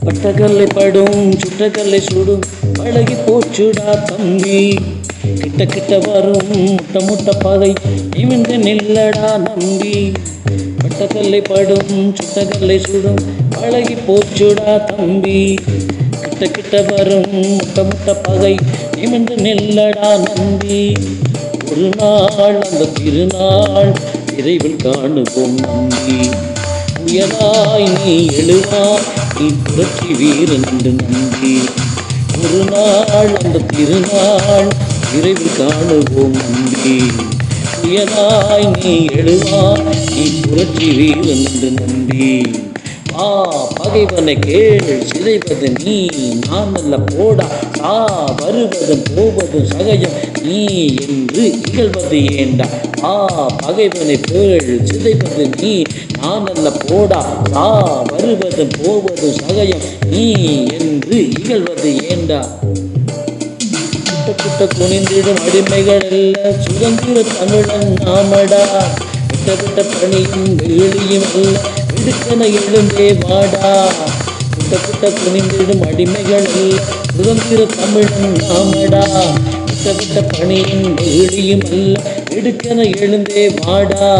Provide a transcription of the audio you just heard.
பட்டக்கல்லை படும் சுட்டக்கல்லை சுடும் பழகி போச்சுடா தம்பி. கிட்ட கிட்ட வரும் முட்ட முட்ட பகை நிமிந்து நில்லடா நம்பி. பட்டக்கல்லை படும் சுட்டக்கல்லை சுடும் பழகி போச்சுடா தம்பி. கிட்ட கிட்ட வரும் முட்ட முட்ட பகை நிமிந்து நில்லடா நம்பி. ஒரு நாள் அந்த திருநாள் விரைவில் காணுவோம் நம்பி. உயராய் நீ எழுவாய் நீ புரட்சி வீரன் என்று நம்பி. ஒரு நாள் அந்த திருநாள் விரைவில் காணுவோம் நம்பி. உயராய் நீ எழுவாய் நீ புரட்சி வீரன் என்று நம்பி. பகைவனை கேள் சிதைவது நீ நான் அல்ல போடா. வருவதும் போவதும் சகஜம் நீ என்று இகழ்வது ஏண்டா. பகைவனை கேள் சிதைவது நீ நான் அல்ல போடா. வருவதும் போவதும் சகஜம் நீ என்று இகழ்வது ஏண்டா. குட்ட குட்ட குனிந்திடும் அடிமைகள் அல்ல சுதந்திர தமிழன் நாமடா. விட்ட விட்ட பணியும் வெள்ளியும் அல்ல விடுக்கன எழுந்தே வாடா. குட்ட குட்ட குனிந்திடும் அடிமைகள் அல்ல சுதந்திர தமிழன் நாமடா. விட்ட விட்ட பணியும் வெள்ளியும் அல்ல விடுக்கன எழுந்தே வாடா.